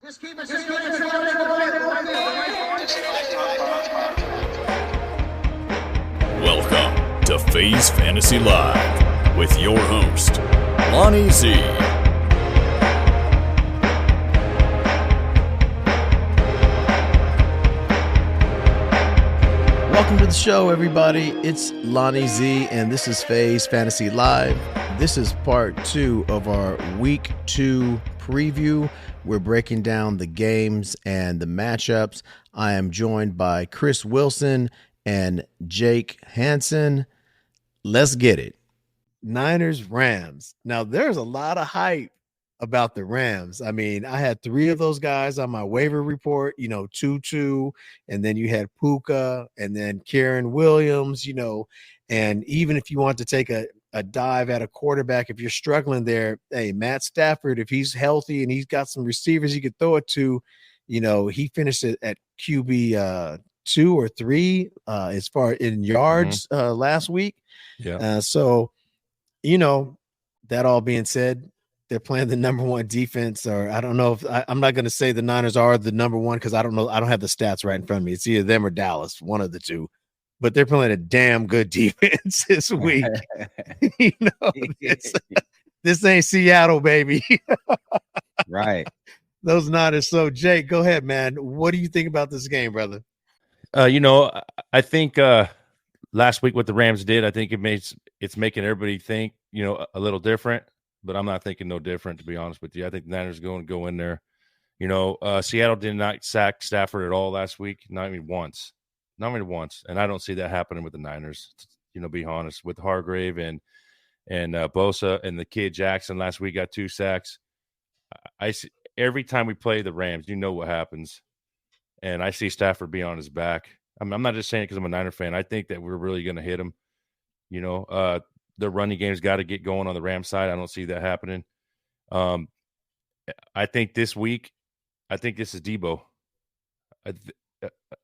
Welcome to FaZe Fantasy Live with your host, Lonnie Z. Welcome to the show, everybody. It's Lonnie Z, and this is FaZe Fantasy Live. This is part 2 of our Week 2 preview. We're breaking down the games and the matchups. I am joined by Chris Wilson and Jake Hansen. Let's get it. Niners, Rams. Now, there's a lot of hype about the Rams. I mean, I had 3 of those guys on my waiver report, 2-2, and then you had Puka and then Kieran Williams, and even if you want to take a dive at a quarterback, if you're struggling there, hey, Matt Stafford, if he's healthy and he's got some receivers you could throw it to, he finished it at QB 2 or 3 as far in yards last week. Yeah. So, that all being said, they're playing the number 1 defense, or I don't know if I'm not going to say the Niners are the number 1 because I don't know. I don't have the stats right in front of me. It's either them or Dallas, one of the two. But they're playing a damn good defense this week. This ain't Seattle, baby. Right. Those Niners. So, Jake, go ahead, man. What do you think about this game, brother? I think last week what the Rams did, I think it's making everybody think, a little different. But I'm not thinking no different, to be honest with you. I think the Niners are going to go in there. Seattle did not sack Stafford at all last week, not even once. And I don't see that happening with the Niners, be honest. With Hargrave and Bosa and the kid Jackson last week got 2 sacks. I see, every time we play the Rams, what happens. And I see Stafford be on his back. I'm not just saying it because I'm a Niner fan. I think that we're really going to hit him. The running game's got to get going on the Rams side. I don't see that happening. I think this week, this is Debo.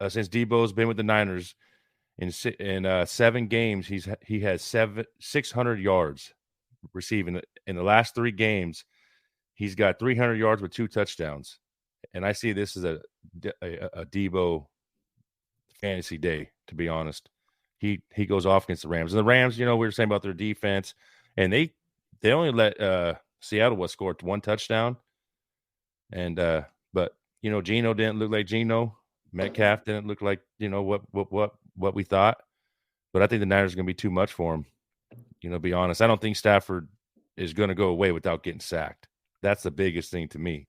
Since Debo's been with the Niners in 7 games, he has 600 yards receiving. In the last 3 games, he's got 300 yards with 2 touchdowns. And I see this as a Debo fantasy day, to be honest. He goes off against the Rams. And the Rams, we were saying about their defense, and they only let Seattle score 1 touchdown. And but Geno didn't look like Geno. Metcalf didn't look like what we thought. But I think the Niners are going to be too much for him. Be honest. I don't think Stafford is going to go away without getting sacked. That's the biggest thing to me.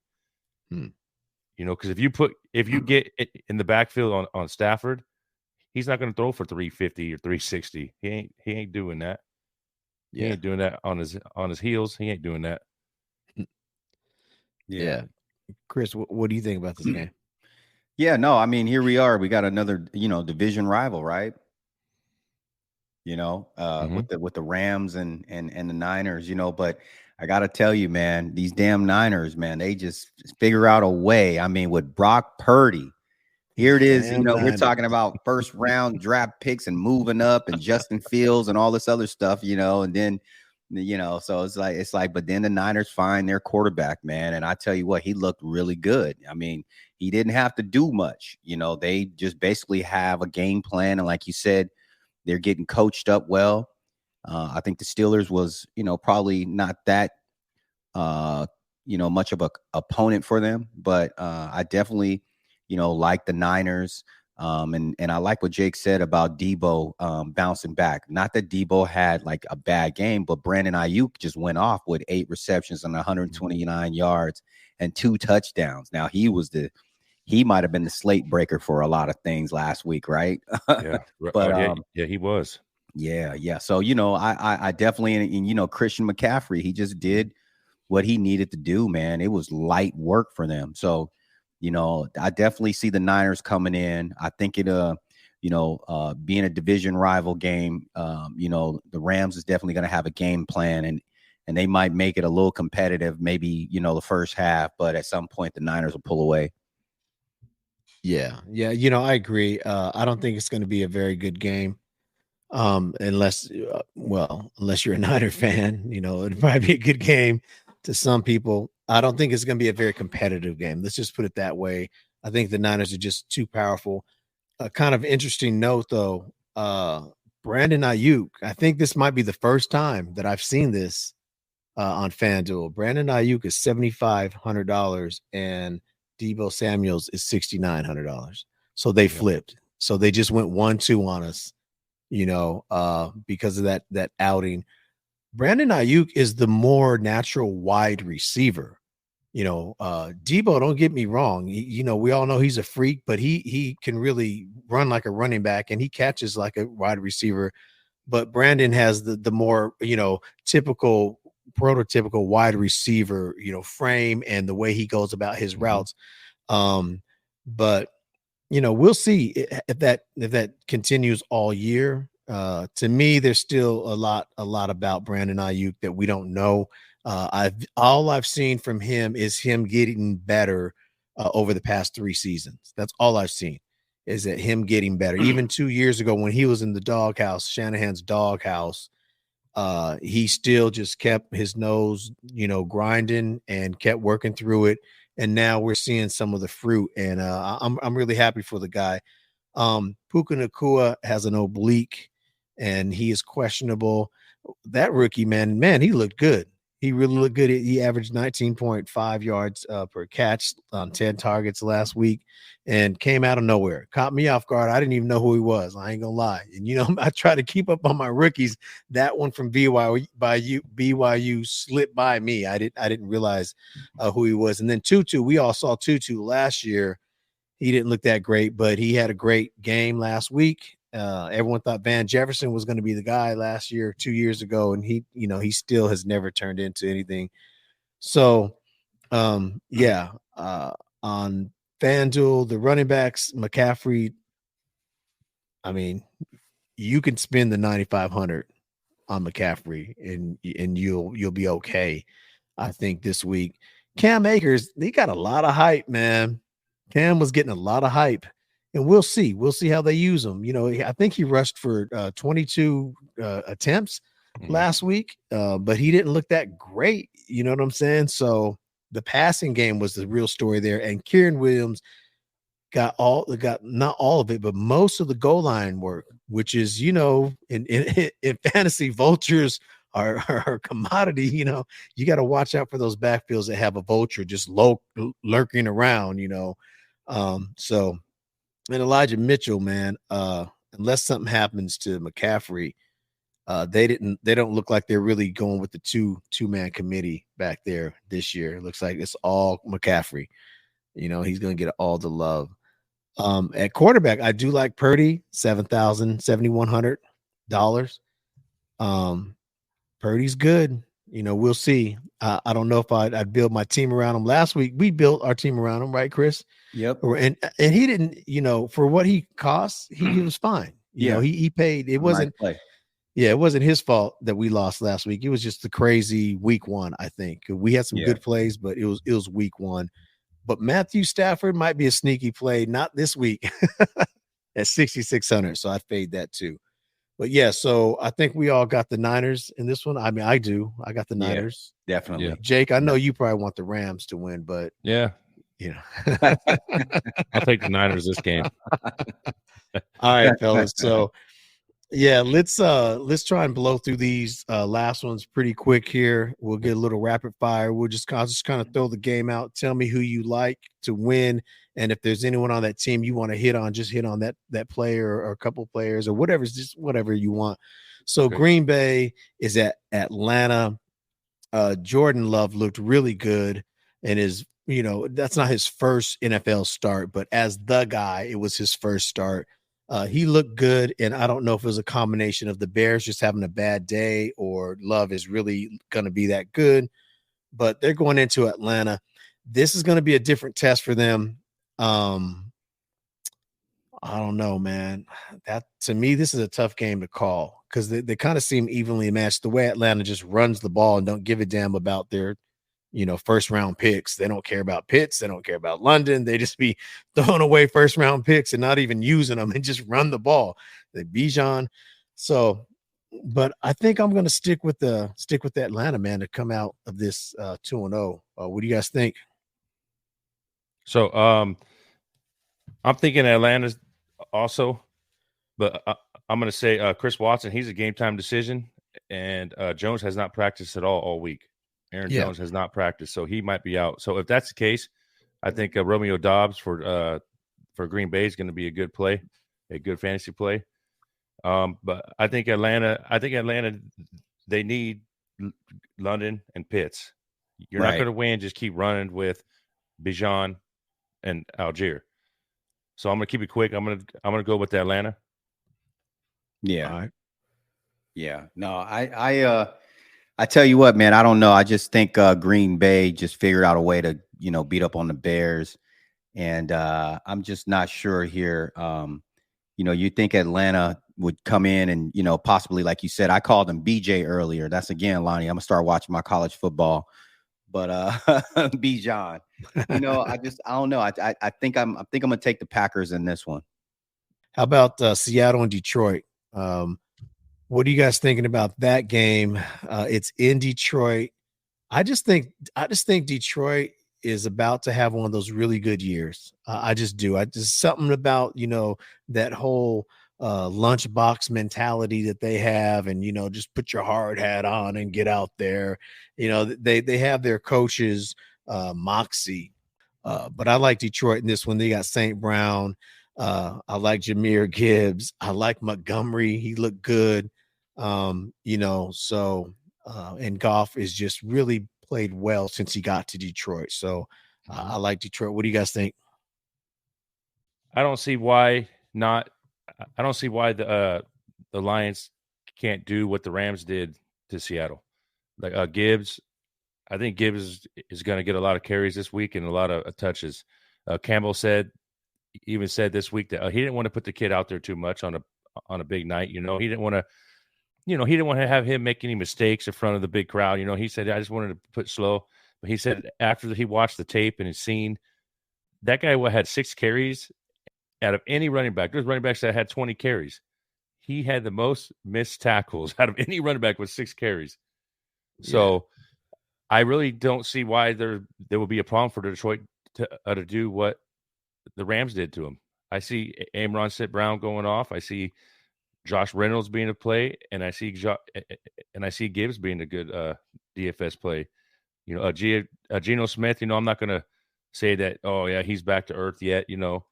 Because if you get in the backfield on Stafford, he's not going to throw for 350 or 360. He ain't doing that. He ain't doing that on his heels. He ain't doing that. Yeah. Chris, what do you think about this game? Yeah, no, I mean, here we are. We got another, division rival, right? With the Rams and the Niners, but I got to tell you, man, these damn Niners, man, they just figure out a way. I mean, with Brock Purdy, here it is. We're talking about first round draft picks and moving up and Justin Fields and all this other stuff, and then, so it's like, but then the Niners find their quarterback, man. And I tell you what, he looked really good. I mean, he didn't have to do much. They just basically have a game plan. And like you said, they're getting coached up well. I think the Steelers was, probably not that, much of a opponent for them, but I definitely, like the Niners. And I like what Jake said about Debo bouncing back. Not that Debo had like a bad game, but Brandon Ayuk just went off with 8 receptions and 129 yards and 2 touchdowns. Now he might have been the slate breaker for a lot of things last week, right? Yeah, but he was. Yeah. So I definitely, and Christian McCaffrey, he just did what he needed to do, man. It was light work for them. So I definitely see the Niners coming in. I think it being a division rival game, the Rams is definitely going to have a game plan, and they might make it a little competitive, maybe, the first half, but at some point the Niners will pull away. Yeah. I agree. I don't think it's going to be a very good game. Unless you're a Niner fan, it'd probably be a good game to some people. I don't think it's going to be a very competitive game. Let's just put it that way. I think the Niners are just too powerful. A kind of interesting note, though, Brandon Ayuk, I think this might be the first time that I've seen this on FanDuel. Brandon Ayuk is $7,500 and Deebo Samuels is $6,900. So they flipped. So they just went 1-2 on us, because of that outing. Brandon Ayuk is the more natural wide receiver. Deebo, don't get me wrong. We all know he's a freak, but he can really run like a running back and he catches like a wide receiver. But Brandon has the more, typical, prototypical wide receiver, frame and the way he goes about his routes. But we'll see if that continues all year. To me, there's still a lot about Brandon Ayuk that we don't know. All I've seen from him is him getting better over the past 3 seasons. That's all I've seen is that him getting better. Even 2 years ago when he was in the doghouse, Shanahan's doghouse, he still just kept his nose, grinding and kept working through it. And now we're seeing some of the fruit, and I'm really happy for the guy. Puka Nacua has an oblique, and he is questionable. That rookie, man, he looked good. He really looked good. He averaged 19.5 yards per catch on 10 targets last week and came out of nowhere. Caught me off guard. I didn't even know who he was. I ain't gonna lie. And I try to keep up on my rookies. That one from BYU slipped by me. I didn't realize who he was. And then Tutu, we all saw Tutu last year. He didn't look that great, but he had a great game last week. Everyone thought Van Jefferson was going to be the guy last year, 2 years ago, and he still has never turned into anything. So, on FanDuel, the running backs, McCaffrey, I mean, you can spend the 9,500 on McCaffrey, and you'll be okay. I think this week, Cam Akers, he got a lot of hype, man. Cam was getting a lot of hype. And we'll see how they use him. I think he rushed for 22 attempts last week, but he didn't look that great. You know what I'm saying? So the passing game was the real story there. And Kieran Williams got not all of it, but most of the goal line work, which is, in fantasy, vultures are a commodity. You got to watch out for those backfields that have a vulture just lurking around, so. And Elijah Mitchell, man, unless something happens to McCaffrey, they don't look like they're really going with the two-man committee back there this year. It looks like it's all McCaffrey. He's going to get all the love. At quarterback, I do like Purdy, $7,100. Purdy's good. We'll see. I don't know if I'd build my team around him. Last week, we built our team around him, right, Chris? Yep. And he didn't, for what he cost, he was fine. He paid. It wasn't. It wasn't his fault that we lost last week. It was just the crazy week 1. I think we had some good plays, but it was week 1. But Matthew Stafford might be a sneaky play, not this week at 6,600. So I fade that too. But yeah, so I think we all got the Niners in this one. I mean, I do. I got the Niners. Definitely. Yeah. Jake, I know you probably want the Rams to win, but yeah, I'll take the Niners this game. All right, fellas. So yeah, let's try and blow through these last ones pretty quick here. We'll get a little rapid fire. I'll just kind of throw the game out. Tell me who you like to win. And if there's anyone on that team you want to hit on, just hit on that player or a couple players or whatever, just whatever you want. So okay. Green Bay is at Atlanta. Jordan Love looked really good and that's not his first NFL start, but as the guy, it was his first start. He looked good, and I don't know if it was a combination of the Bears just having a bad day or Love is really going to be that good, but they're going into Atlanta. This is going to be a different test for them. I don't know, man. That to me, this is a tough game to call because they kind of seem evenly matched. The way Atlanta just runs the ball and don't give a damn about their, first round picks. They don't care about Pitts. They don't care about London. They just be throwing away first round picks and not even using them and just run the ball. They Bijan. So but I think I'm going to stick with the Atlanta, man, to come out of this 2-0. What do you guys think? So I'm thinking Atlanta's also, but I'm going to say Chris Watson. He's a game time decision, and Jones has not practiced at all week. Aaron Jones has not practiced, so he might be out. So if that's the case, I think Romeo Dobbs for Green Bay is going to be a good play, a good fantasy play. But I think Atlanta, they need London and Pitts. You're not going to win. Just keep running with Bijan and Algier. So I'm going to keep it quick. I'm going to go with Atlanta. Yeah. All right. Yeah. No, I tell you what, man, I don't know. I just think Green Bay just figured out a way to, beat up on the Bears. And I'm just not sure here. You think Atlanta would come in and, possibly, like you said, I called him BJ earlier. That's again, Lonnie, I'm gonna start watching my college football, but Bijan, I don't know. I think I'm gonna take the Packers in this one. How about Seattle and Detroit? What are you guys thinking about that game? It's in Detroit. I just think Detroit is about to have one of those really good years. I just do. I just something about, that whole lunchbox mentality that they have, and, just put your hard hat on and get out there. They have their coaches moxie, but I like Detroit in this one. They got St. Brown. I like Jahmyr Gibbs. I like Montgomery. He looked good. And Goff is just really played well since he got to Detroit. So I like Detroit. What do you guys think? I don't see why not. I don't see why the Lions can't do what the Rams did to Seattle. Like Gibbs, I think Gibbs is going to get a lot of carries this week and a lot of touches. Campbell even said this week that he didn't want to put the kid out there too much on a big night. He didn't want to. He didn't want to have him make any mistakes in front of the big crowd. He said, I just wanted to put slow. But he said after he watched the tape and has seen that guy had 6 carries out of any running back. There's running backs that had 20 carries. He had the most missed tackles out of any running back with 6 carries. So I really don't see why there will be a problem for Detroit to do what the Rams did to him. I see Amon St. Brown going off. I see Josh Reynolds being a play, and I see Gibbs being a good DFS play. Geno Smith. I'm not going to say that. Oh yeah, he's back to earth yet. And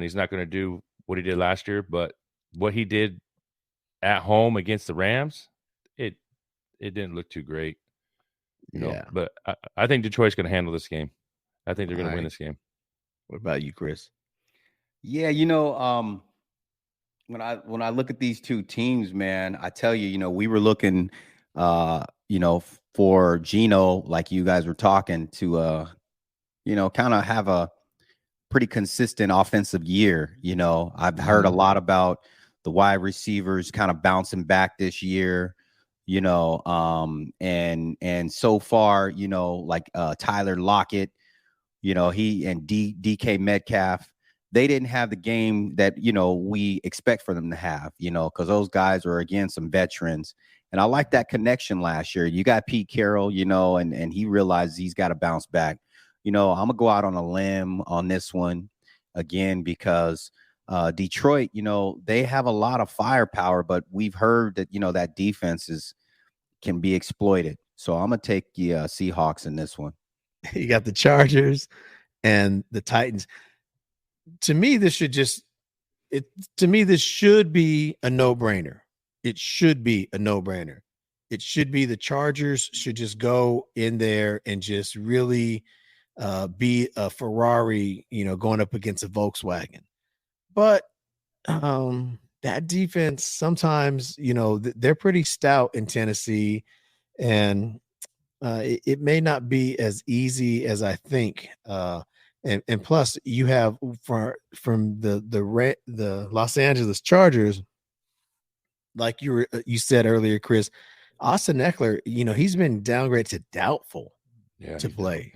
he's not going to do what he did last year. But what he did at home against the Rams, it didn't look too great. But I think Detroit's going to handle this game. I think they're going to win this game. What about you, Chris? Yeah, when I look at these two teams, man, I tell you, we were looking, for Geno, like you guys were talking, to, kind of have a pretty consistent offensive year. I've heard a lot about the wide receivers kind of bouncing back this year, and so far, like Tyler Lockett, he and DK Metcalf, they didn't have the game that, we expect for them to have, because those guys are, again, some veterans. And I like that connection last year. You got Pete Carroll, and he realizes he's got to bounce back. I'm going to go out on a limb on this one again, because Detroit, they have a lot of firepower, but we've heard that, that defense can be exploited. So I'm going to take the Seahawks in this one. You got the Chargers and the Titans. To me, this should be a no-brainer. It should be a no-brainer. It should be the Chargers should just go in there and just really be a Ferrari, going up against a Volkswagen. But that defense sometimes, they're pretty stout in Tennessee, and it may not be as easy as I think. And plus, you have from the Los Angeles Chargers, like you said earlier, Chris, Austin Eckler, he's been downgraded to doubtful to play.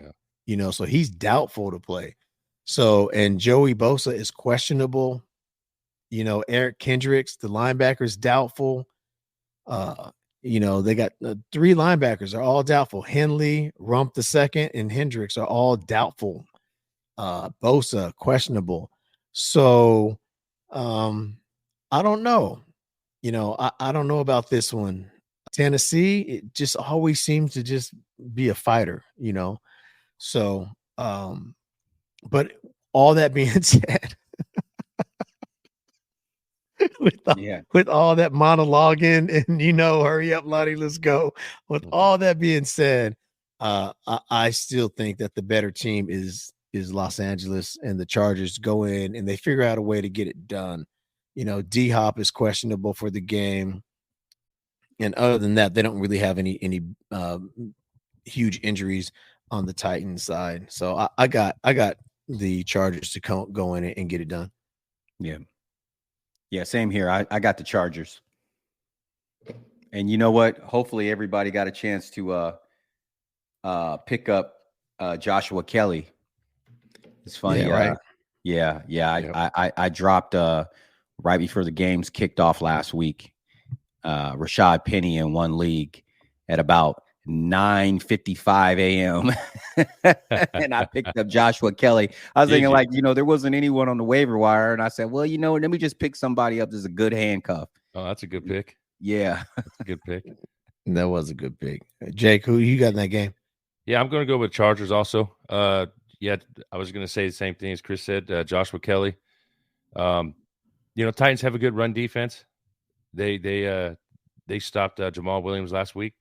So he's doubtful to play. So, and Joey Bosa is questionable. Eric Kendricks, the linebacker, is doubtful. They got 3 linebackers are all doubtful. Henley, Rump the second, and Hendricks are all doubtful. Bosa questionable. So I don't know. I don't know about this one. Tennessee, it just always seems to just be a fighter, So but all that being said, with all that monologuing and hurry up, Lonnie, let's go. With all that being said, I still think that the better team is Los Angeles, and the Chargers go in and they figure out a way to get it done. D-Hop is questionable for the game, and other than that, they don't really have any huge injuries on the Titans side. So I got the Chargers to go in and get it done. Yeah, same here. I got the Chargers. And you know what? Hopefully everybody got a chance to pick up Joshua Kelly. It's funny. Yeah, right. Yeah. I dropped right before the games kicked off last week. Rashad Penny in one league at about 9:55 a.m. and I picked up Joshua Kelly. I was thinking there wasn't anyone on the waiver wire. And I said, well, let me just pick somebody up. There's a good handcuff. Oh, that's a good pick. Yeah. That's a good pick. That was a good pick. Jake, who you got in that game? Yeah, I'm going to go with Chargers also. Yeah, I was going to say the same thing as Chris said, Joshua Kelly. Titans have a good run defense. They stopped Jamal Williams last week.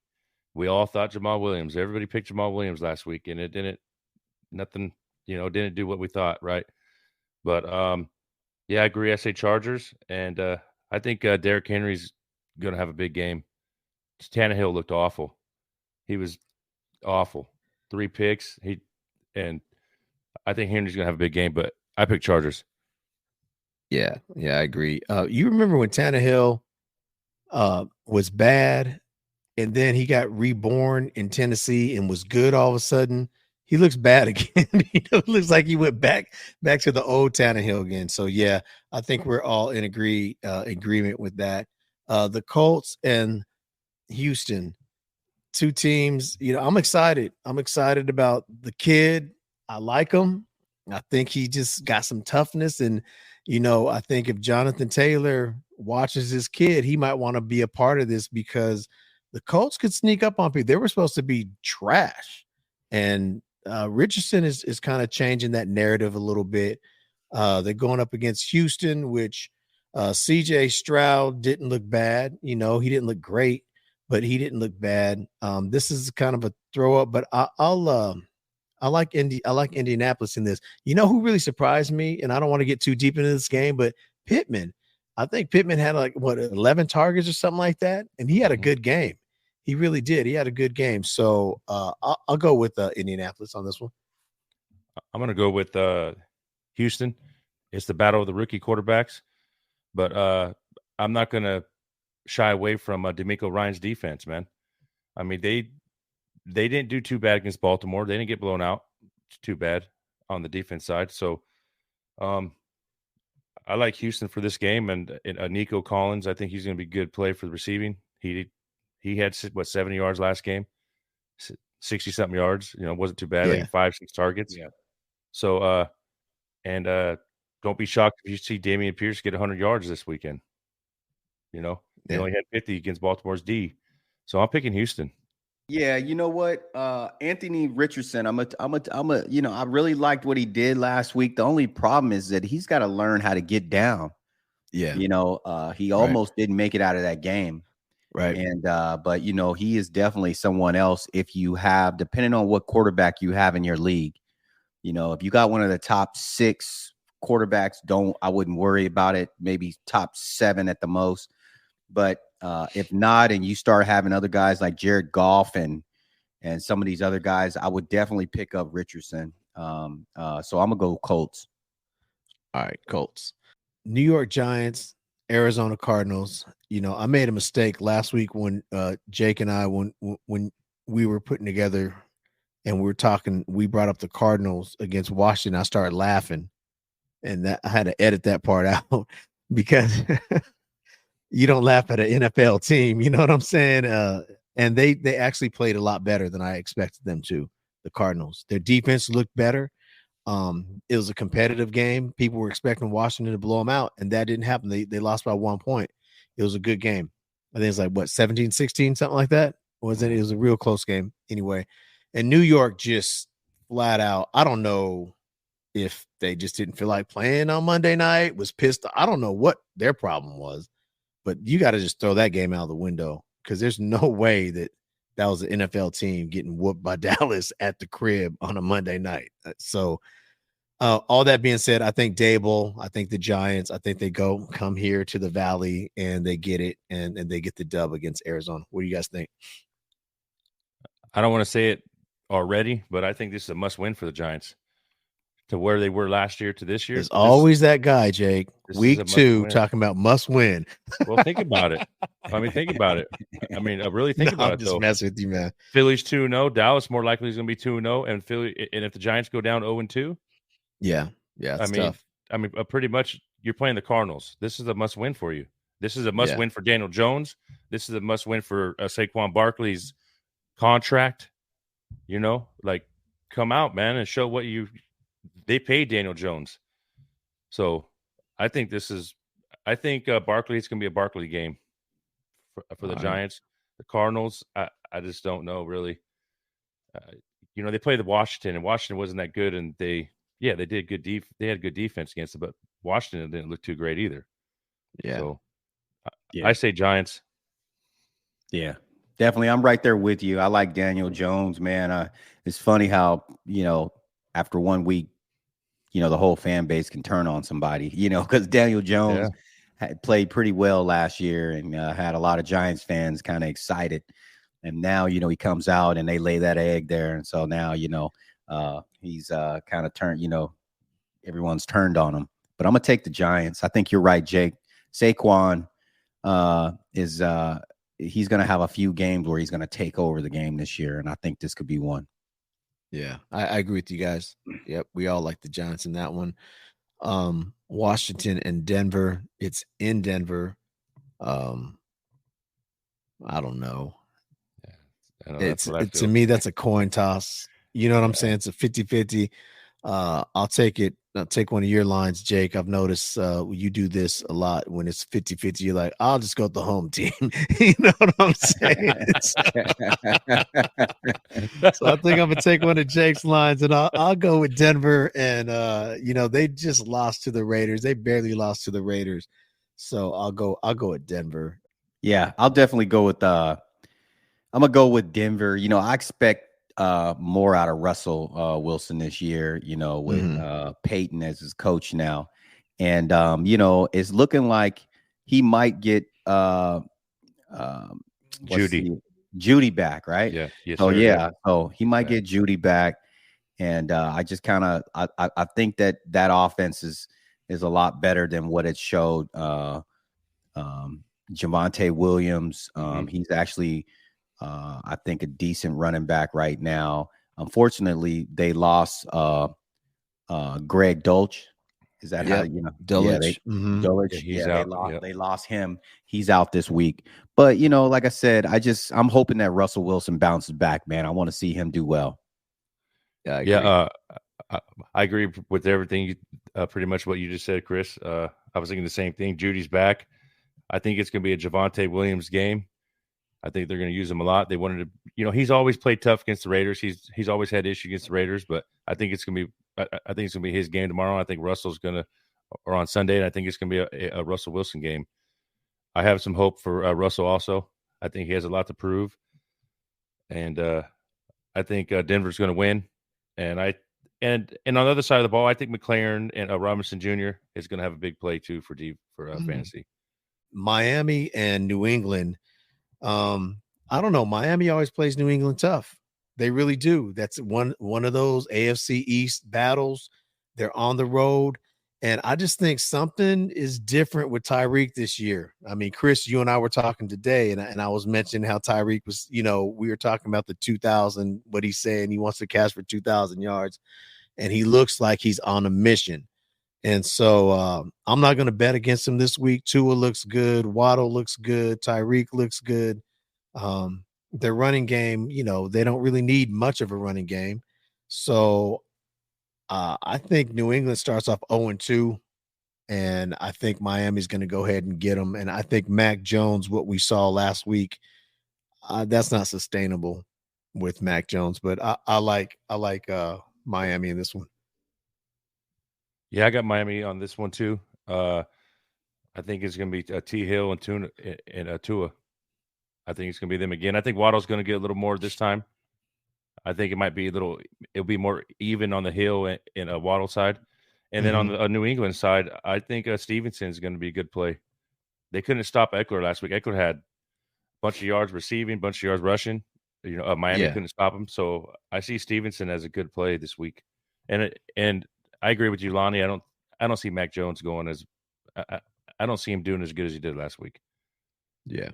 We all thought Jamal Williams. Everybody picked Jamal Williams last week, and it didn't do what we thought, right? But yeah, I agree. I say Chargers, and I think Derrick Henry's going to have a big game. Tannehill looked awful. He was awful. 3 picks. And I think Henry's going to have a big game, but I pick Chargers. Yeah, I agree. You remember when Tannehill was bad, and then he got reborn in Tennessee and was good all of a sudden? He looks bad again. It looks like he went back to the old Tannehill again. So yeah, I think we're all in agreement with that. The Colts and Houston, 2 teams. I'm excited. I'm excited about the kid. I like him. I think he just got some toughness, and I think if Jonathan Taylor watches his kid, he might want to be a part of this, because the Colts could sneak up on people. They were supposed to be trash, and Richardson is kind of changing that narrative a little bit. They're going up against Houston, which CJ Stroud didn't look bad. He didn't look great, but he didn't look bad. This is kind of a throw up, but I like Indianapolis in this. Who really surprised me, and I don't want to get too deep into this game, but Pittman. I think Pittman had 11 targets or something like that, and he had a good game. He really did. He had a good game. So I'll go with Indianapolis on this one. I'm going to go with Houston. It's the battle of the rookie quarterbacks, but I'm not going to shy away from DeMeco Ryans' defense, man. I mean, they didn't do too bad against Baltimore. They didn't get blown out too bad on the defense side. So I like Houston for this game, and Nico Collins, I think he's going to be good play for the receiving. He had 70 yards last game, 60-something yards. Wasn't too bad. Yeah. 5-6 targets. Yeah. So don't be shocked if you see Dameon Pierce get 100 yards this weekend. He only had 50 against Baltimore's D. So I'm picking Houston. Yeah, you know what? Anthony Richardson, I really liked what he did last week. The only problem is that he's got to learn how to get down. Yeah. He almost didn't make it out of that game. Right. And but he is definitely someone else if you have, depending on what quarterback you have in your league. If you got one of the top 6 quarterbacks, I wouldn't worry about it. Maybe top 7 at the most. But if not, and you start having other guys like Jared Goff and some of these other guys, I would definitely pick up Richardson. So I'm gonna go Colts. All right, Colts. New York Giants, Arizona Cardinals. I made a mistake last week when Jake and I, when we were putting together and we were talking, we brought up the Cardinals against Washington. I started laughing, and I had to edit that part out because you don't laugh at an NFL team. You know what I'm saying? And they actually played a lot better than I expected them to. The Cardinals, their defense looked better. It was a competitive game. People were expecting Washington to blow them out, and that didn't happen. They lost by 1 point. It was a good game. I think it's like what 17-16, something like that. Was it? It was a real close game anyway. And New York just flat out. I don't know if they just didn't feel like playing on Monday night, was pissed. I don't know what their problem was, but you got to just throw that game out of the window because there's no way that was an NFL team getting whooped by Dallas at the crib on a Monday night. So all that being said, I think Dable, I think the Giants, I think they come here to the Valley and they get it and they get the dub against Arizona. What do you guys think? I don't want to say it already, but I think this is a must win for the Giants. To where they were last year to this year. There's always that guy, Jake. Week 2 talking about must win. Well, think about it. I mean, think about it. I mean, really think about it. Just mess with you, man. Philly's 2-0. Dallas more likely is going to be 2-0, and Philly. And if the Giants go down 0-2, it's tough. I mean, pretty much you're playing the Cardinals. This is a must win for you. This is a must win for Daniel Jones. This is a must win for Saquon Barkley's contract. You know, like come out, man, and show what you. They paid Daniel Jones. So I think Barkley is going to be a Barkley game for the Giants. The Cardinals, I just don't know really. They played the Washington, and Washington wasn't that good, and they did good. They had good defense against it, but Washington didn't look too great either. Yeah. So I say Giants. Yeah, definitely. I'm right there with you. I like Daniel Jones, man. It's funny how, after 1 week, the whole fan base can turn on somebody, because Daniel Jones had played pretty well last year and had a lot of Giants fans kind of excited. And now, he comes out and they lay that egg there. And so now, he's kind of turned, everyone's turned on him. But I'm going to take the Giants. I think you're right, Jake. Saquon he's going to have a few games where he's going to take over the game this year. And I think this could be one. Yeah, I agree with you guys. Yep, we all like the Giants in that one. Washington and Denver. It's in Denver. I don't know. To me, that's a coin toss. You know what I'm saying? It's a 50-50. I'll take it. I'll take one of your lines, Jake. I've noticed you do this a lot when it's 50-50. You're like, I'll just go with the home team. You know what I'm saying? So I think I'm going to take one of Jake's lines, and I'll go with Denver. And, they just lost to the Raiders. They barely lost to the Raiders. So I'll go with Denver. Yeah, I'll definitely go with I'm going to go with Denver. I expect more out of Russell Wilson this year, with Peyton as his coach now. And, it's looking like he might get Judy back, right? Yeah. Yes, so, sir, yeah. So he might get Judy back. And I just kind of I think that offense is a lot better than what it showed. Javonte Williams, he's actually I think a decent running back right now. Unfortunately, they lost Greg Dulcich. Is that how Dulcich? Dulcich. They lost him. He's out this week. But like I said, I'm hoping that Russell Wilson bounces back, man. I want to see him do well. Yeah, I agree with everything. Pretty much what you just said, Chris. I was thinking the same thing. Judy's back. I think it's going to be a Javonte Williams game. I think they're going to use him a lot. They wanted to, he's always played tough against the Raiders. He's always had issues against the Raiders, but I think it's going to be his game tomorrow. I think Russell's going to, or on Sunday, and I think it's going to be a Russell Wilson game. I have some hope for Russell also. I think he has a lot to prove, and I think Denver's going to win. And on the other side of the ball, I think McLaren and Robinson Jr. is going to have a big play too for fantasy. Miami and New England. I don't know. Miami always plays New England tough. They really do. That's one of those AFC East battles. They're on the road. And I just think something is different with Tyreek this year. I mean, Chris, you and I were talking today, and I was mentioning how Tyreek was, we were talking about the 2,000, what he's saying. He wants to catch for 2,000 yards, and he looks like he's on a mission. And so I'm not going to bet against him this week. Tua looks good. Waddle looks good. Tyreek looks good. Their running game, they don't really need much of a running game. So I think New England starts off 0-2, and I think Miami's going to go ahead and get them. And I think Mac Jones, what we saw last week, that's not sustainable with Mac Jones. But I like Miami in this one. Yeah, I got Miami on this one too. I think it's going to be T. Hill and Tua. I think it's going to be them again. I think Waddle's going to get a little more this time. I think it might be it'll be more even on the Hill and a Waddle side. And then on the New England side, I think Stevenson is going to be a good play. They couldn't stop Eckler last week. Eckler had a bunch of yards receiving, bunch of yards rushing. Miami couldn't stop him. So I see Stevenson as a good play this week. And I agree with you, Lonnie. I don't see Mac Jones going as I don't see him doing as good as he did last week. Yeah.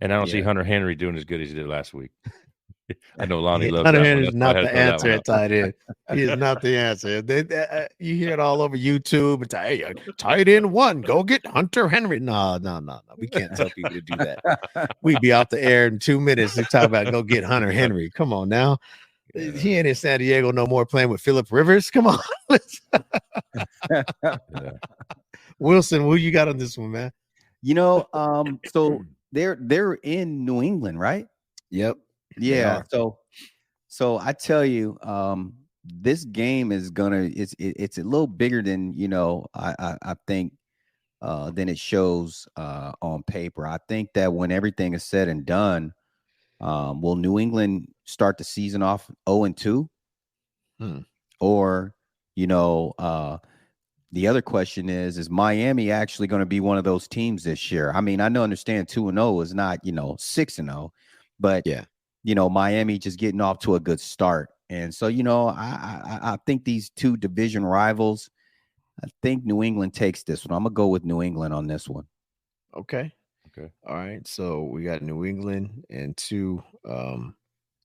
And I don't see Hunter Henry doing as good as he did last week. I know Lonnie loves Hunter that Henry one. is not the answer at tight end. He is not the answer. You hear it all over YouTube. It's hey, tight end one. Go get Hunter Henry. No. We can't tell people to do that. We'd be off the air in 2 minutes to talk about go get Hunter Henry. Come on now. Yeah. He ain't in San Diego no more playing with Phillip Rivers. Come on. Wilson, who you got on this one, man? So they're in New England, right? Yep. Yeah. So I tell you, this game is it's a little bigger than I think than it shows on paper. I think that when everything is said and done, will New England start the season off 0-2? Or the other question is Miami actually going to be one of those teams this year? I mean, I understand 2-0 is not 6-0, but Miami just getting off to a good start. And so, I think these two division rivals, I think New England takes this one. I'm going to go with New England on this one. Okay. All right. So we got New England and two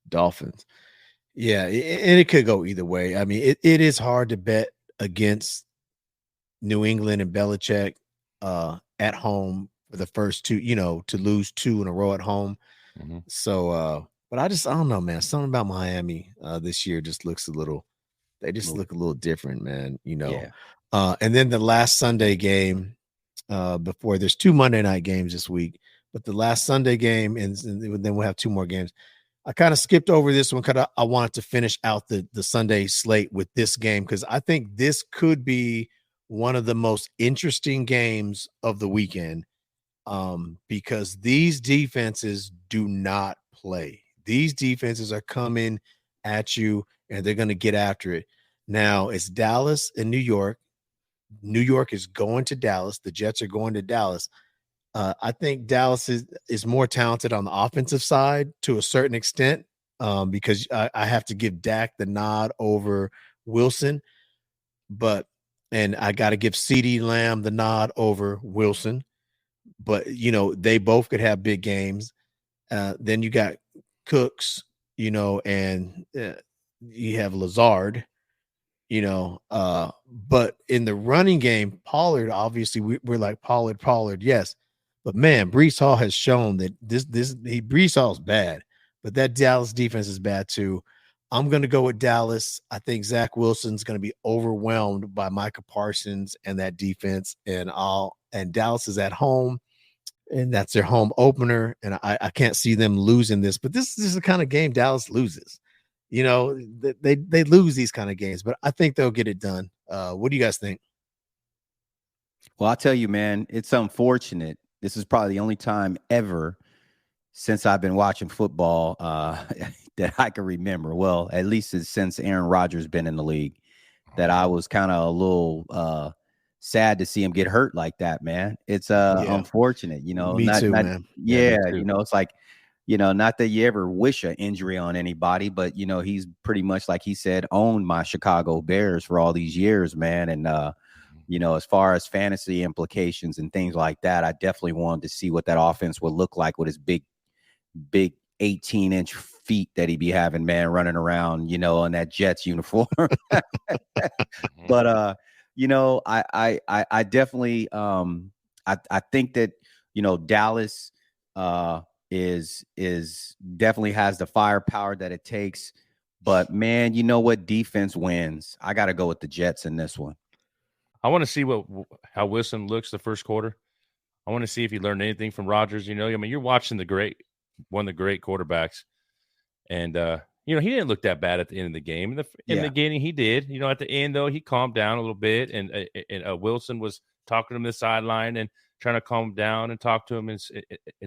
Dolphins. Yeah. And it could go either way. I mean, it is hard to bet against New England and Belichick at home for the first two, to lose two in a row at home. So, but I don't know, man. Something about Miami this year just looks look a little different, man. And then the last Sunday game before there's two Monday night games this week, but the last Sunday game, and then we'll have two more games. I kind of skipped over this one because I wanted to finish out the Sunday slate with this game because I think this could be one of the most interesting games of the weekend because these defenses do not play. These defenses are coming at you and they're going to get after it. Now it's Dallas and New York. New York is going to Dallas. The Jets are going to Dallas. I think Dallas is more talented on the offensive side to a certain extent because I have to give Dak the nod over Wilson, and I got to give CeeDee Lamb the nod over Wilson. But, they both could have big games. Then you got Cooks, and you have Lazard, but in the running game, Pollard, obviously we're like Pollard. Yes. But man, Breece Hall has shown that Breece Hall is bad, but that Dallas defense is bad too. I'm going to go with Dallas. I think Zach Wilson's going to be overwhelmed by Micah Parsons and that defense, and Dallas is at home, and that's their home opener, and I can't see them losing this. But this is the kind of game Dallas loses. They lose these kind of games, but I think they'll get it done. What do you guys think? Well, I'll tell you, man, it's unfortunate. This is probably the only time ever since I've been watching football that I can remember. Well, at least since Aaron Rodgers been in the league, that I was kind of a little sad to see him get hurt like that, man. It's unfortunate, Me too, man. Yeah, it's like, not that you ever wish an injury on anybody, but he's pretty much, like he said, owned my Chicago Bears for all these years, man. And as far as fantasy implications and things like that, I definitely wanted to see what that offense would look like with his big 18-inch feet that he'd be having, man, running around, in that Jets uniform. But I definitely I think that Dallas is definitely has the firepower that it takes. But man, you know what? Defense wins. I got to go with the Jets in this one. I want to see how Wilson looks the first quarter. I want to see if he learned anything from Rodgers. I mean, you're watching one of the great quarterbacks, and he didn't look that bad at the end of the game. In the beginning, he did. At the end though, he calmed down a little bit, and Wilson was talking to him the sideline and trying to calm him down and talk to him and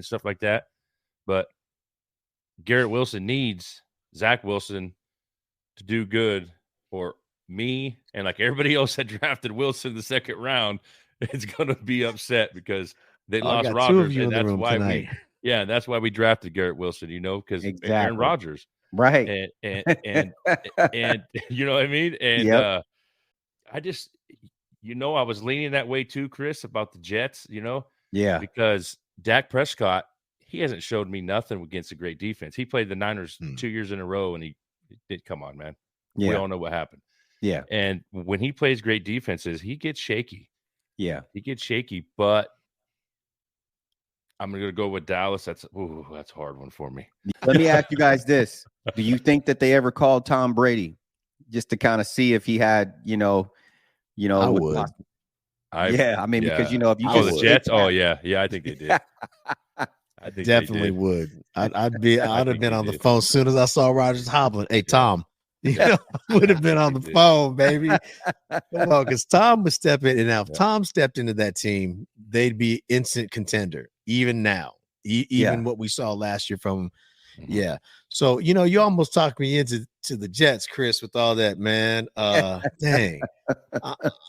stuff like that. But Garrett Wilson needs Zach Wilson to do good, or me and like everybody else that drafted Wilson in the second round is going to be upset because they lost got Rodgers, two of you and in the that's room why tonight. that's why we drafted Garrett Wilson. Because Aaron Rodgers, right? And you know what I mean. And I just I was leaning that way too, Chris, about the Jets. Because Dak Prescott, he hasn't showed me nothing against a great defense. He played the Niners 2 years in a row, and he did. Come on, man. Yeah. We all know what happened. Yeah. And when he plays great defenses, he gets shaky. Yeah. He gets shaky, but I'm going to go with Dallas. That's a hard one for me. Let me ask you guys this. Do you think that they ever called Tom Brady just to kind of see if he had, I would. Because if you the Jets, I think they did. I think definitely would. I'd have been on the phone as soon as I saw Rodgers hobbling. Hey, Tom, would have been on the phone, baby. Come on, because Tom would step in, and now if Tom stepped into that team, they'd be instant contender. Even now, even what we saw last year from, So you almost talked me into the Jets, Chris, with all that, man. Dang,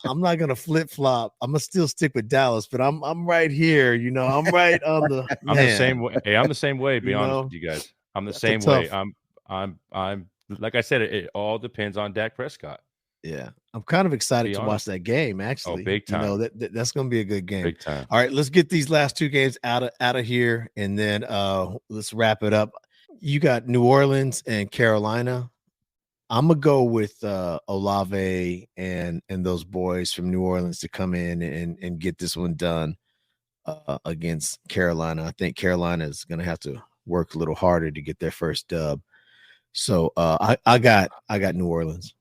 I'm not gonna flip flop. I'm gonna still stick with Dallas, but I'm right here. I'm right on the. I'm the same way. Hey, I'm the same way. To be honest with you guys, I'm the same way. I'm like I said, it all depends on Dak Prescott. Yeah, I'm kind of excited to watch that game. Actually, big time. That's going to be a good game. Big time. All right, let's get these last two games out of here, and then let's wrap it up. You got New Orleans and Carolina. I'm gonna go with Olave and those boys from New Orleans to come in and get this one done against Carolina. I think Carolina is going to have to work a little harder to get their first dub. So I got New Orleans.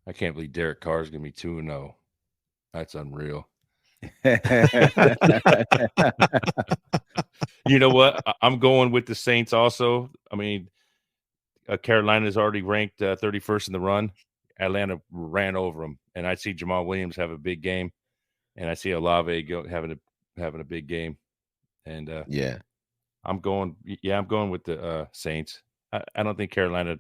I can't believe Derek Carr is going to be 2-0. That's unreal. You know what? I'm going with the Saints also. I mean, Carolina is already ranked 31st in the run. Atlanta ran over them, and I see Jamal Williams have a big game, and I see Olave having a big game. And I'm going with the Saints. I don't think Carolina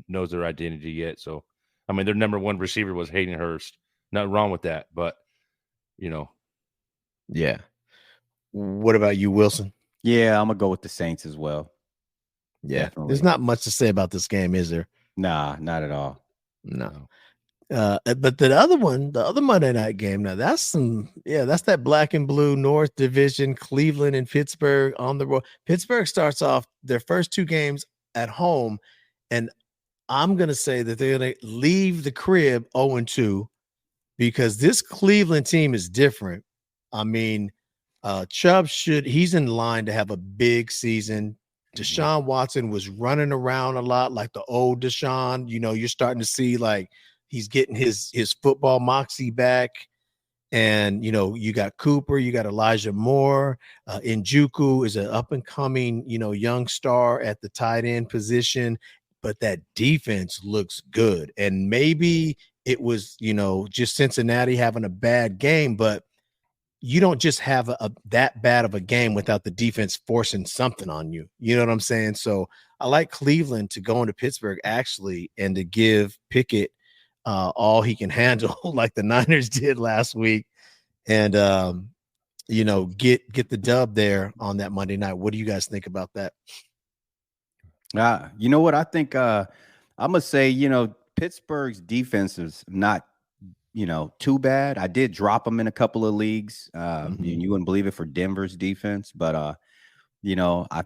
knows their identity yet. So, I mean, their number one receiver was Hayden Hurst. Nothing wrong with that, but Yeah. What about you, Wilson? Yeah, I'm gonna go with the Saints as well. Yeah, definitely. There's not much to say about this game, is there? Nah, not at all. No. But the other Monday night game, now that's that black and blue North Division, Cleveland and Pittsburgh on the road. Pittsburgh starts off their first two games at home, and I'm going to say that they're going to leave the crib 0-2 because this Cleveland team is different. I mean, Chubb he's in line to have a big season. Deshaun Watson was running around a lot like the old Deshaun. You're starting to see like he's getting his football moxie back. And, you got Cooper, you got Elijah Moore. Njoku is an up-and-coming, young star at the tight end position. But that defense looks good. And maybe it was, just Cincinnati having a bad game, but you don't just have that bad of a game without the defense forcing something on you. You know what I'm saying? So I like Cleveland to go into Pittsburgh actually and to give Pickett all he can handle like the Niners did last week and, get the dub there on that Monday night. What do you guys think about that? You know what? I think I'm going to say, Pittsburgh's defense is not too bad. I did drop them in a couple of leagues. You wouldn't believe it for Denver's defense, but I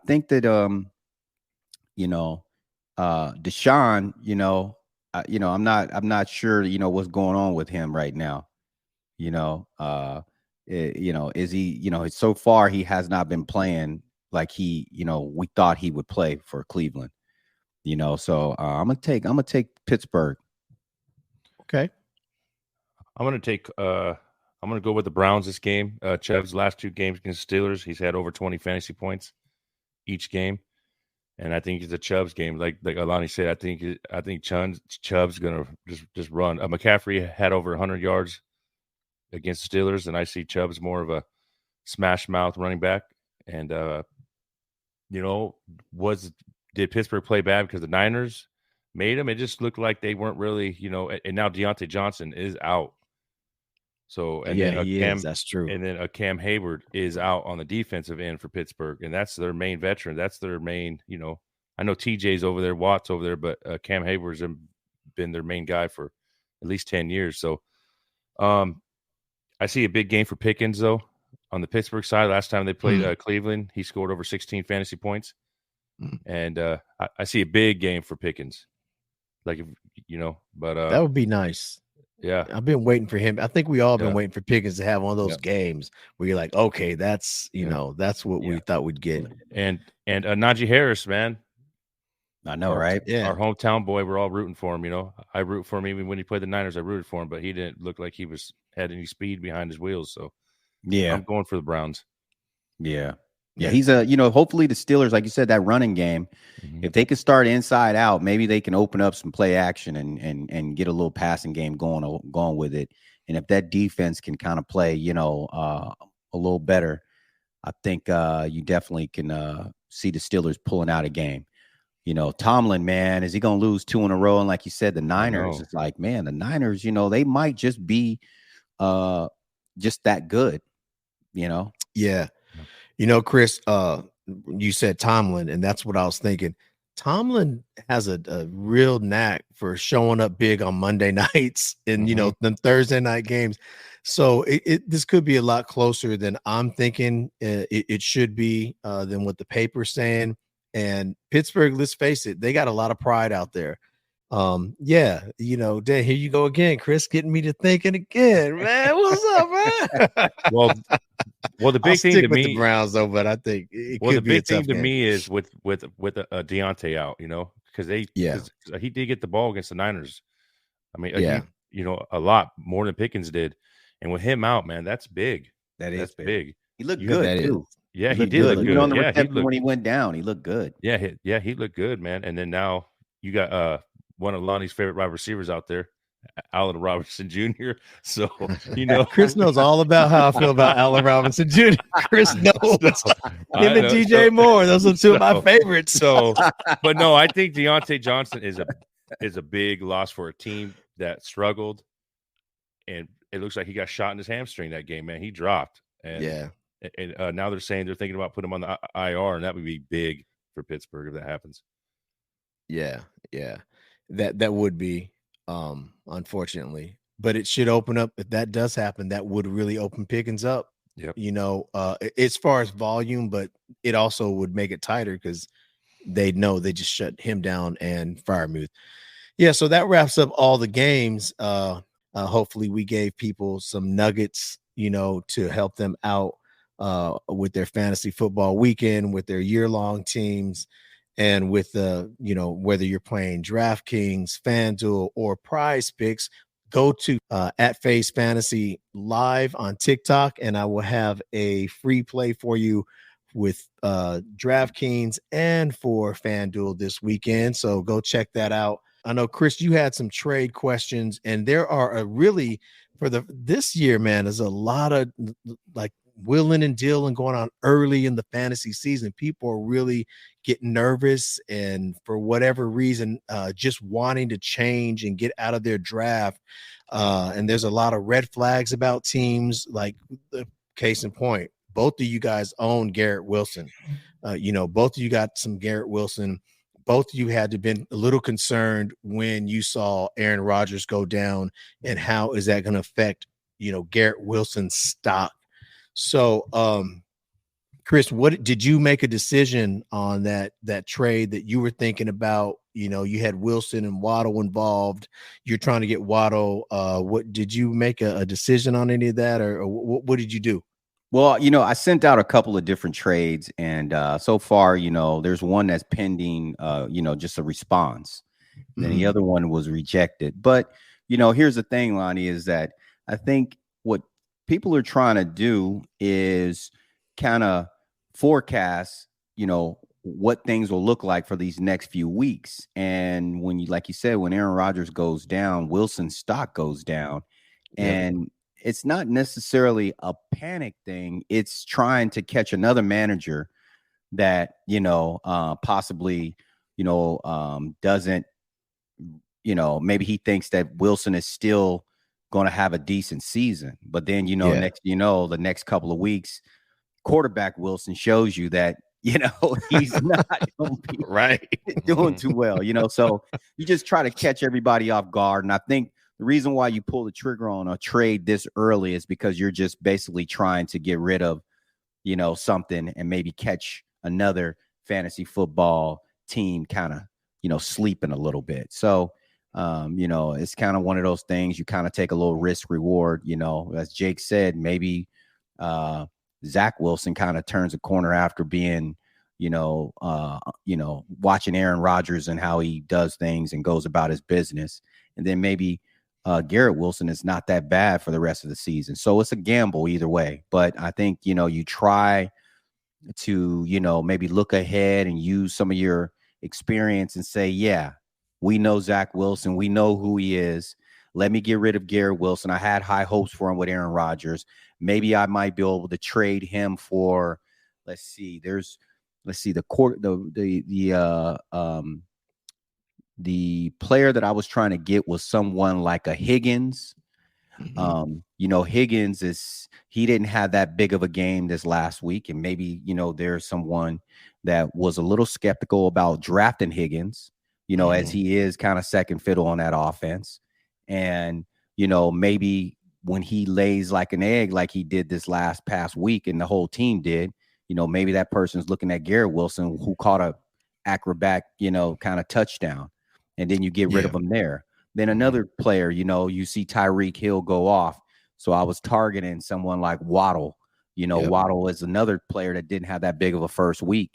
think that Deshaun, I'm not sure what's going on with him right now. You know, is he, so far he has not been playing like we thought he would play for Cleveland. So I'm gonna take Pittsburgh. Okay. I'm gonna go with the Browns this game. Chubb's last 2 games against Steelers, he's had over 20 fantasy points each game, and I think it's a Chubb's game. Like Alani said, I think Chubb's gonna just run. McCaffrey had over 100 yards against the Steelers, and I see Chubb's more of a smash mouth running back. And did Pittsburgh play bad because the Niners made them? It just looked like they weren't really, and now Deontay Johnson is out. So, and Yeah, then he is. That's true. And then Cam Hayward is out on the defensive end for Pittsburgh, and that's their main veteran. That's their main, I know TJ's over there, Watt's over there, but Cam Hayward's been their main guy for at least 10 years. So, I see a big game for Pickens, though, on the Pittsburgh side. Last time they played Cleveland, he scored over 16 fantasy points. And I see a big game for Pickens. But that would be nice. Yeah. I've been waiting for him. I think we all been waiting for Pickens to have one of those games where you're like, okay, that's, that's what we thought we'd get. And Najee Harris, man. I know, right? Yeah. Our hometown boy, we're all rooting for him, I root for him. Even when he played the Niners, I rooted for him, but he didn't look like he had any speed behind his wheels. So yeah, I'm going for the Browns. Yeah. He's hopefully the Steelers, like you said, that running game, if they could start inside out, maybe they can open up some play action and get a little passing game going with it. And if that defense can kind of play, a little better, I think you definitely can see the Steelers pulling out a game. Tomlin, man, is he going to lose 2 in a row? And like you said, the Niners, it's like, man, the Niners, they might just be just that good, Yeah. Chris, you said Tomlin, and that's what I was thinking. Tomlin has a real knack for showing up big on Monday nights and, the Thursday night games. So this could be a lot closer than I'm thinking it should be than what the paper's saying. And Pittsburgh, let's face it, they got a lot of pride out there. Here you go again, Chris, getting me to thinking again, man. What's up, man? Well, the big thing to me, the Browns, though, but I think it well, could the be big thing to game. me is with Deontay out, because he did get the ball against the Niners. I mean, a lot more than Pickens did, and with him out, man, that's big. That's big. He looked good too. Yeah, he did look good. Even on the reception when he went down, he looked good. Yeah, he looked good, man. And then now you got one of Lonnie's favorite wide receivers out there, Allen Robinson Jr. So Chris knows all about how I feel about Allen Robinson Jr. Chris knows him and DJ Moore. Those are 2 of my favorites. So, but no, I think Deontay Johnson is a big loss for a team that struggled, and it looks like he got shot in his hamstring that game. Man, he dropped. And now they're saying they're thinking about putting him on the IR, and that would be big for Pittsburgh if that happens. Yeah, that would be. Unfortunately, but it should open up. If that does happen, that would really open Pickens up. Yep. As far as volume, but it also would make it tighter because they know they just shut him down and Freiermuth. Yeah, so that wraps up all the games. Hopefully we gave people some nuggets, to help them out with their fantasy football weekend, with their year-long teams. And with whether you're playing DraftKings, FanDuel, or Prize Picks, go to @Phase Fantasy Live on TikTok, and I will have a free play for you with DraftKings and for FanDuel this weekend. So go check that out. I know, Chris, you had some trade questions, and there are this year, man, there's a lot of like willing and dealing going on early in the fantasy season. People are really getting nervous and for whatever reason, just wanting to change and get out of their draft. And there's a lot of red flags about teams, like the case in point. Both of you guys own Garrett Wilson. Both of you got some Garrett Wilson. Both of you had to been a little concerned when you saw Aaron Rodgers go down, and how is that going to affect, Garrett Wilson's stock? So, Chris, what did you make a decision on that trade that you were thinking about You know, you had Wilson and Waddle involved. You're trying to get Waddle. What did you make a decision on any of that, or what did you do? Well, I sent out a couple of different trades, and so far, there's one that's pending, just a response. Then the other one was rejected. But, here's the thing, Lonnie, is that I think what people are trying to do is kind of forecast, what things will look like for these next few weeks. And like you said, when Aaron Rodgers goes down, Wilson's stock goes down. And it's not necessarily a panic thing. It's trying to catch another manager that, possibly, doesn't, maybe he thinks that Wilson is still going to have a decent season. But then, the next couple of weeks, quarterback Wilson shows you that, he's not right doing too well, so you just try to catch everybody off guard. And I think the reason why you pull the trigger on a trade this early is because you're just basically trying to get rid of, something and maybe catch another fantasy football team kind of, sleeping a little bit. So, it's kind of one of those things you kind of take a little risk reward, as Jake said, maybe Zach Wilson kind of turns a corner after being, watching Aaron Rodgers and how he does things and goes about his business. And then maybe Garrett Wilson is not that bad for the rest of the season. So it's a gamble either way. But I think, you try to, maybe look ahead and use some of your experience and say, yeah, we know Zach Wilson. We know who he is. Let me get rid of Garrett Wilson. I had high hopes for him with Aaron Rodgers. Maybe I might be able to trade him for, the player that I was trying to get was someone like a Higgins. Higgins he didn't have that big of a game this last week. And maybe, there's someone that was a little skeptical about drafting Higgins, as he is kind of second fiddle on that offense. And, maybe when he lays like an egg, like he did this past week and the whole team did, maybe that person's looking at Garrett Wilson, who caught a acrobat, kind of touchdown. And then you get rid of him there. Then another player, you see Tyreek Hill go off. So I was targeting someone like Waddle. Waddle is another player that didn't have that big of a first week.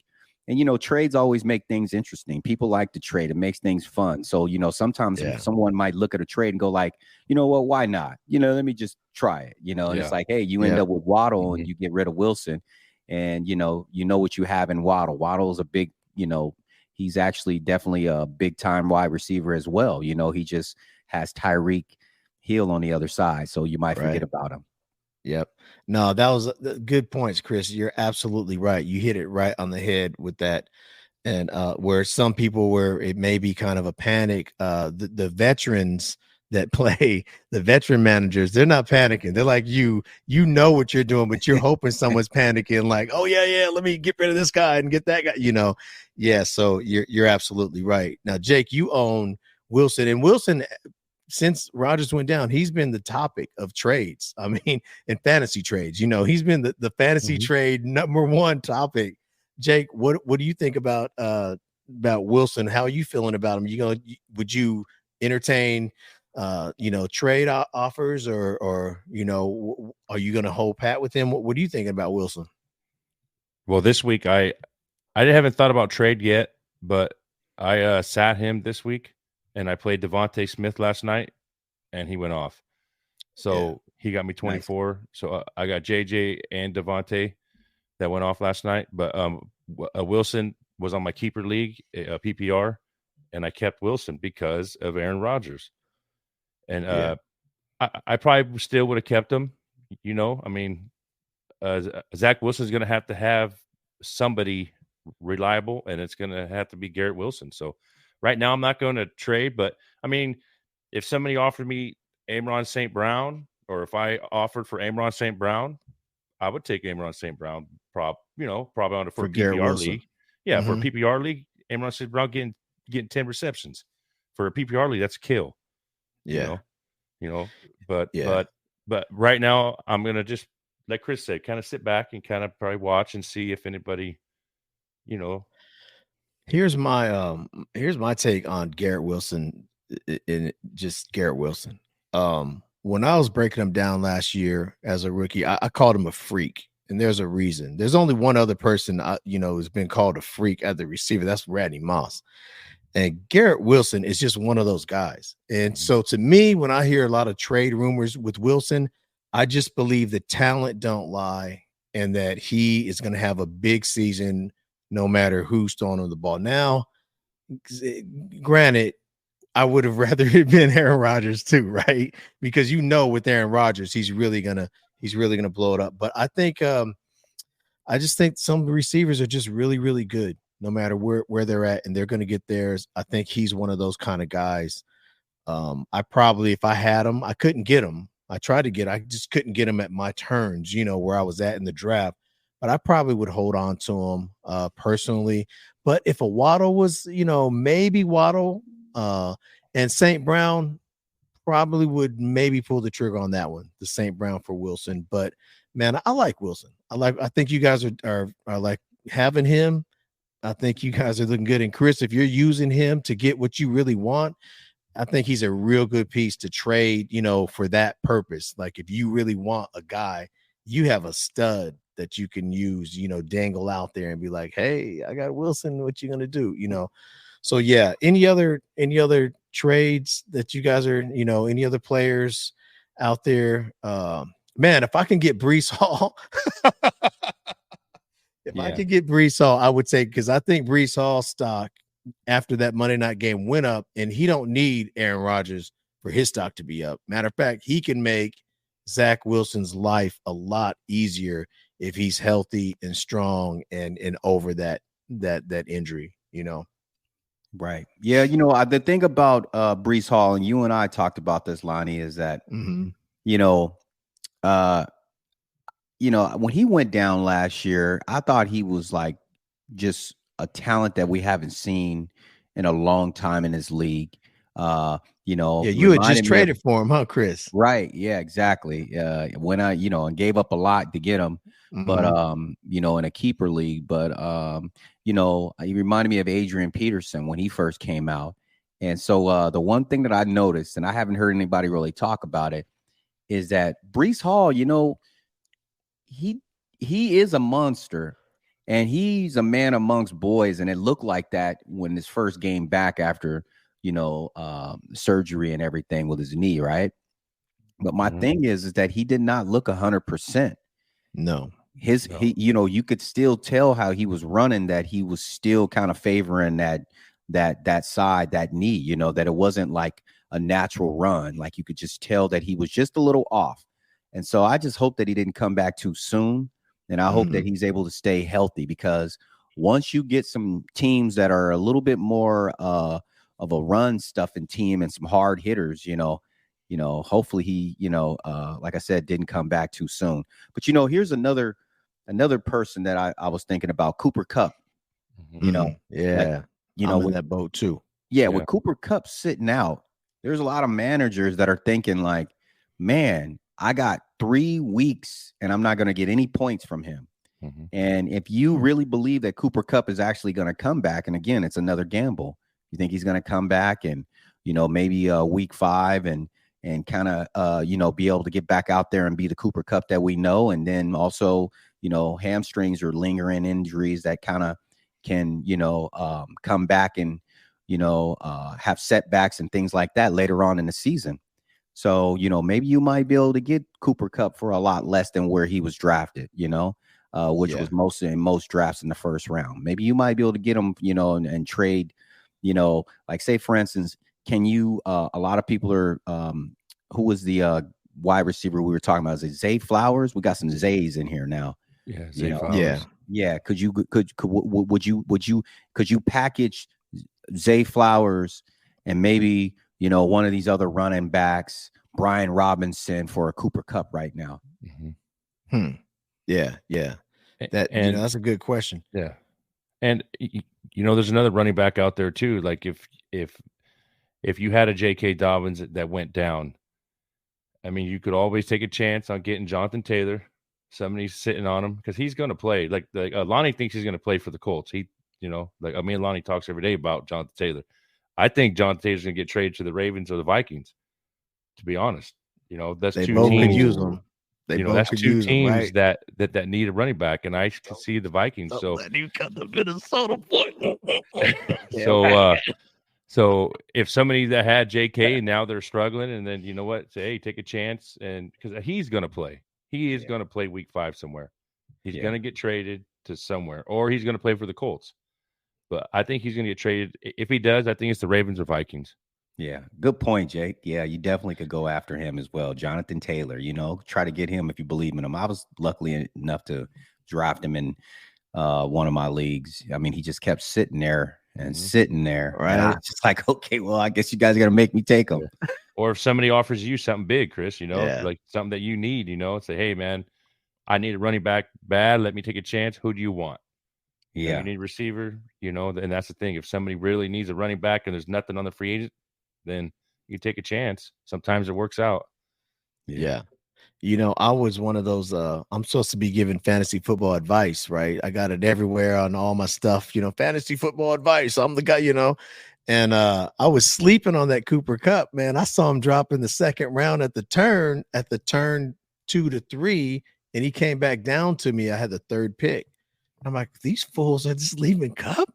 And, trades always make things interesting. People like to trade. It makes things fun. So, sometimes someone might look at a trade and go like, you know what, why not? Let me just try it, and it's like, hey, you end up with Waddle and you get rid of Wilson. And, you know what you have in Waddle. Waddle is a big, he's actually definitely a big time wide receiver as well. He just has Tyreek Hill on the other side. So you might forget about him. Yep. No, that was good points, Chris. You're absolutely right. You hit it right on the head with that. And where some people where it may be kind of a panic, the veterans that play, the veteran managers, they're not panicking. They're like you know what you're doing, but you're hoping someone's panicking like, oh yeah, let me get rid of this guy and get that guy, Yeah, so you're absolutely right. Now, Jake, you own Wilson, and Wilson, since Rodgers went down, he's been the topic of trades. I mean, in fantasy trades, he's been the fantasy trade number one topic. Jake, what do you think about Wilson? How are you feeling about him? Would you entertain trade offers or are you going to hold pat with him? What are you thinking about Wilson? Well, this week I haven't thought about trade yet, but I sat him this week. And I played Devontae Smith last night, and he went off. So he got me 24. Nice. So I got JJ and Devontae that went off last night. But Wilson was on my keeper league, PPR, and I kept Wilson because of Aaron Rodgers. And I probably still would have kept him. I mean, Zach Wilson's going to have somebody reliable, and it's going to have to be Garrett Wilson. So right now, I'm not going to trade, but I mean, if somebody offered me Amon St. Brown, or if I offered for Amon St. Brown, I would take Amon St. Brown, probably on for PPR league. Yeah, for a PPR league, Amon St. Brown getting 10 receptions. For a PPR league, that's a kill. Yeah, but right now, I'm gonna just, like Chris said, kind of sit back and kind of probably watch and see if anybody, Here's my take on Garrett Wilson in just Garrett Wilson. When I was breaking him down last year as a rookie, I called him a freak, and there's a reason. There's only one other person who's been called a freak as the receiver. That's Randy Moss. And Garrett Wilson is just one of those guys. And so to me, when I hear a lot of trade rumors with Wilson, I just believe the talent don't lie and that he is going to have a big season no matter who's throwing him the ball. Now, granted, I would have rather it been Aaron Rodgers too, right? Because with Aaron Rodgers, he's really gonna blow it up. But I just think some receivers are just really, really good, no matter where they're at, and they're gonna get theirs. I think he's one of those kind of guys. I probably, if I had him, I couldn't get him. I just couldn't get him at my turns, where I was at in the draft. But I probably would hold on to him personally. But if a Waddle was, maybe Waddle and St. Brown, probably would maybe pull the trigger on that one, the St. Brown for Wilson. But man, I like Wilson. I think you guys are like having him. I think you guys are looking good. And Chris, if you're using him to get what you really want, I think he's a real good piece to trade, for that purpose. Like if you really want a guy, you have a stud that you can use, dangle out there and be like, hey, I got Wilson. What you gonna do? So yeah, any other trades that you guys are, any other players out there? Man, if I can get Breece Hall, I could get Breece Hall, I would say, because I think Breece Hall stock after that Monday night game went up, and he don't need Aaron Rodgers for his stock to be up. Matter of fact, he can make Zach Wilson's life a lot easier if he's healthy and strong and over that injury, Right. Yeah. The thing about Breece Hall, and you and I talked about this, Lonnie, is that, when he went down last year, I thought he was like just a talent that we haven't seen in a long time in this league. You had just traded for him, huh, Chris? Right. Yeah, exactly. When I, and gave up a lot to get him, but, in a keeper league, but, he reminded me of Adrian Peterson when he first came out. And so, the one thing that I noticed, and I haven't heard anybody really talk about it, is that Breece Hall, he is a monster. And he's a man amongst boys, and it looked like that when his first game back after, surgery and everything with his knee, right? But my thing is that he did not look 100%. No. He, you could still tell how he was running, that he was still kind of favoring that side, that knee, that it wasn't like a natural run. Like you could just tell that he was just a little off. And so I just hope that he didn't come back too soon. And I hope that he's able to stay healthy, because once you get some teams that are a little bit more of a run stuffing team and some hard hitters, hopefully he, like I said, didn't come back too soon. But, here's another person that I was thinking about, Cooper Kupp. Yeah. I'm in that boat too. Yeah, with Cooper Kupp sitting out, there's a lot of managers that are thinking like, man, I got 3 weeks and I'm not going to get any points from him. And if you really believe that Cooper Kupp is actually going to come back, and again, it's another gamble. You think he's going to come back and, maybe week 5 and kind of, be able to get back out there and be the Cooper Kupp that we know. And then also, hamstrings or lingering injuries that kind of can, come back and, have setbacks and things like that later on in the season. So, maybe you might be able to get Cooper Kupp for a lot less than where he was drafted, which was mostly in most drafts in the first round. Maybe you might be able to get him, and trade, like say, for instance, can you, a lot of people are, who was the wide receiver we were talking about? Is it Zay Flowers? We got some Zays in here now. Yeah. Zay Flowers. Yeah. Could you package Zay Flowers and maybe, one of these other running backs, Brian Robinson, for a Cooper Kupp right now? Yeah. That's a good question. Yeah. And there's another running back out there too. Like if you had a J.K. Dobbins that went down, I mean, you could always take a chance on getting Jonathan Taylor. Somebody's sitting on him because he's going to play. Like Lonnie thinks he's going to play for the Colts. You know, like me and Lonnie talks every day about Jonathan Taylor. I think Jonathan Taylor's going to get traded to the Ravens or the Vikings. To be honest, you know, that's They two both could teams. use them. They You know, both that's could two use them, teams right? that need a running back, and I can see the Vikings. So, you got the Minnesota boy. so if somebody that had JK and now they're struggling, and then you know what, say, hey, take a chance, and because he's going to play, he is going to play Week 5 somewhere. He's going to get traded to somewhere, or he's going to play for the Colts. But I think he's going to get traded. If he does, I think it's the Ravens or Vikings. Yeah, good point, Jake. Yeah, you definitely could go after him as well. Jonathan Taylor, you know, try to get him if you believe in him. I was lucky enough to draft him in one of my leagues. I mean, he just kept sitting there and sitting there. Right. And I was just like, okay, well, I guess you guys are going to make me take him. Yeah. Or if somebody offers you something big, Chris, you know, Yeah. like something that you need, you know, say, hey, man, I need a running back bad. Let me take a chance. Who do you want? You know, you need a receiver, you know, and that's the thing. If somebody really needs a running back and there's nothing on the free agent, then you take a chance. Sometimes it works out. Yeah. You know, I was one of those, I'm supposed to be giving fantasy football advice, right? I got it everywhere on all my stuff, you know, fantasy football advice. I'm the guy, you know, and I was sleeping on that Cooper Kupp, man. I saw him drop in the second round at the turn 2 to 3, and he came back down to me. I had the third pick. I'm like, these fools are just leaving Kupp.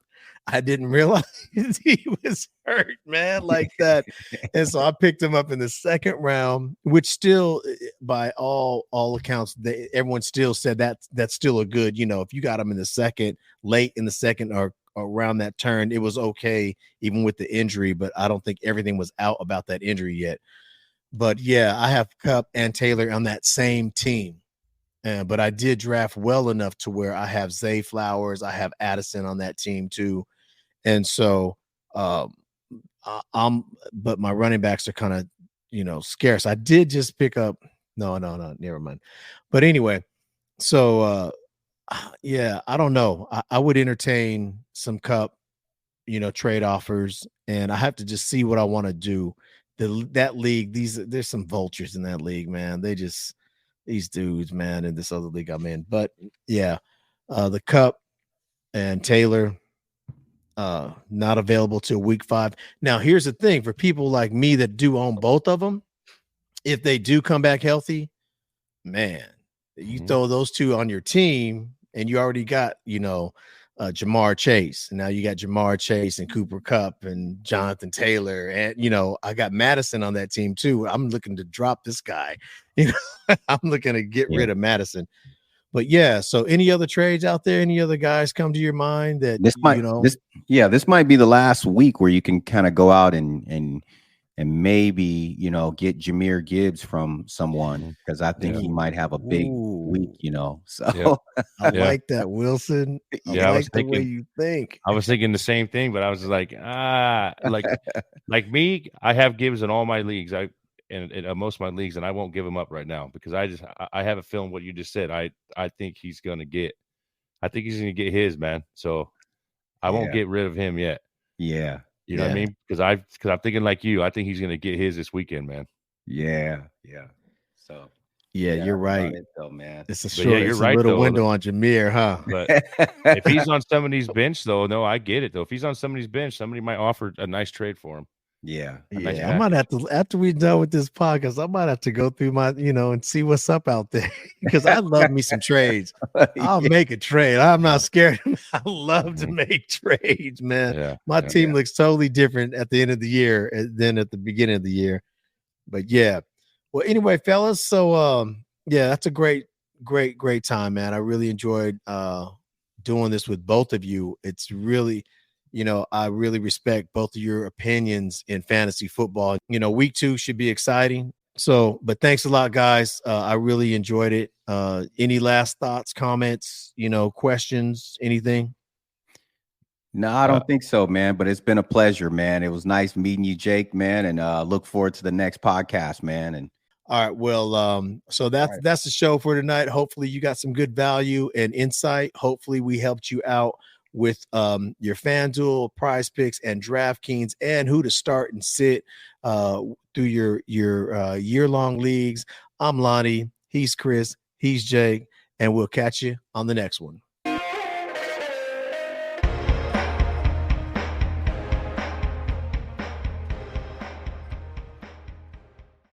I didn't realize he was hurt, man, like that. And so I picked him up in the second round, which still, by all accounts, everyone still said that's still a good, you know, if you got him in the second, late in the second or around that turn, it was okay, even with the injury. But I don't think everything was out about that injury yet. But yeah, I have Kupp and Taylor on that same team. But I did draft well enough to where I have Zay Flowers, I have Addison on that team too, and so but my running backs are kind of, you know, scarce. I did just pick up. No, never mind. But anyway, so yeah, I don't know. I would entertain some Kupp, you know, trade offers, and I have to just see what I want to do. That league, there's some vultures in that league, man. These dudes, man, in this other league I'm in. But yeah, the Kupp and Taylor not available till Week 5. Now, here's the thing for people like me that do own both of them. If they do come back healthy, man, you throw those two on your team, and you already got, you know, Jamar Chase. And now you got Jamar Chase and Cooper Kupp and Jonathan Taylor. And, you know, I got Madison on that team too. I'm looking to drop this guy. You know, I'm looking to get rid of Madison. But yeah, so any other trades out there? Any other guys come to your mind that this might, this might be the last week where you can kind of go out and maybe, you know, get Jahmyr Gibbs from someone, because I think he might have a big week, you know. So I like that, Wilson. I like the way you think. I was thinking the same thing, but I was like, like me, I have Gibbs in all my leagues. In most of my leagues, and I won't give him up right now because I have a feeling what you just said. I think he's gonna get his, man. So I won't get rid of him yet. Yeah. You know what I mean? Because I'm thinking like you. I think he's gonna get his this weekend, man. Yeah. So you're right. Man. It's a little window on Jahmyr, huh? But if he's on somebody's bench, though, no, I get it though. If he's on somebody's bench, somebody might offer a nice trade for him. Yeah. I might have to, after we're done with this podcast, I might have to go through my, you know, and see what's up out there, because I love me some trades. I'll make a trade. I'm not scared. I love to make trades, man. My team looks totally different at the end of the year than at the beginning of the year. But yeah. Well, anyway, fellas. So yeah, that's a great time, man. I really enjoyed doing this with both of you. It's really, you know, I really respect both of your opinions in fantasy football. You know, week 2 should be exciting. So, but thanks a lot, guys. I really enjoyed it. Any last thoughts, comments, you know, questions, anything? No, I don't think so, man. But it's been a pleasure, man. It was nice meeting you, Jake, man. And look forward to the next podcast, man. And all right. Well, so that's the show for tonight. Hopefully you got some good value and insight. Hopefully we helped you out with your FanDuel, Prize Picks, and DraftKings, and who to start and sit through your year-long leagues. I'm Lonnie. He's Chris. He's Jake. And we'll catch you on the next one.